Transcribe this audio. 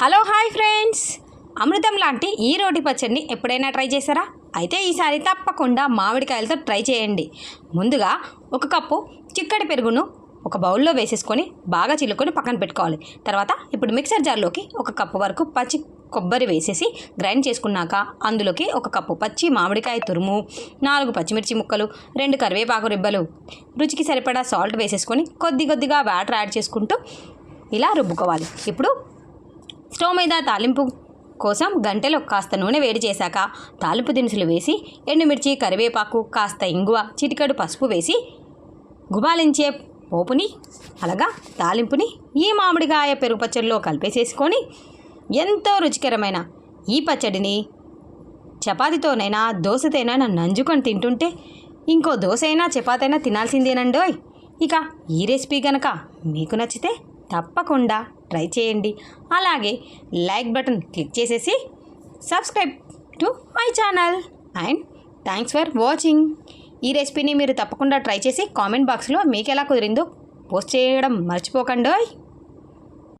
Hello hi friends, అమృతం లాంటి ఈ రోటి పచ్చడిని ఎప్పుడైనా ట్రై చేశారా? అయితే ఈసారి తప్పకుండా మామిడికాయలతో ట్రై చేయండి. ముందుగా ఒక కప్పు చిక్కటి పెరుగును ఒక బౌల్లో వేసేసుకొని బాగా చిలుకొని పక్కన పెట్టుకోవాలి. తర్వాత ఇప్పుడు మిక్సర్ జార్లోకి ఒక కప్పు వరకు పచ్చి కొబ్బరి వేసేసి గ్రైండ్ చేసుకున్నాక అందులోకి ఒక కప్పు పచ్చి మామిడికాయ తురుము, 4 పచ్చిమిర్చి ముక్కలు, 2 కరివేపాకు రిబ్బలు, రుచికి సరిపడా సాల్ట్ వేసేసుకొని కొద్దిగా వాటర్ యాడ్ చేసుకుంటూ ఇలా రుబ్బుకోవాలి. ఇప్పుడు స్టవ్ మీద తాలింపు కోసం గంటలో కాస్త నూనె వేడి చేశాక తాలింపు దినుసులు వేసి ఎండుమిర్చి, కరివేపాకు, కాస్త ఇంగువ, చిటికెడు పసుపు వేసి గుబాలించే పోపుని అలాగా తాలింపుని ఈ మామిడికాయ పెరుగు పచ్చడిలో కలిపేసేసుకొని ఎంతో రుచికరమైన ఈ పచ్చడిని చపాతీతోనైనా దోశతోనైనా నంజుకొని తింటుంటే ఇంకో దోశ అయినా చపాతీ అయినా తినాల్సిందేనండోయ్. ఇక ఈ రెసిపీ కనుక మీకు నచ్చితే తప్పకుండా ట్రై చేయండి. అలాగే లైక్ బటన్ క్లిక్ చేసేసి subscribe to my channel and thanks for watching. ఈ రెసిపీని మీరు తప్పకుండా ట్రై చేసి కామెంట్ బాక్స్లో మీకు ఎలా కుదిరిందో పోస్ట్ చేయడం మర్చిపోకండి.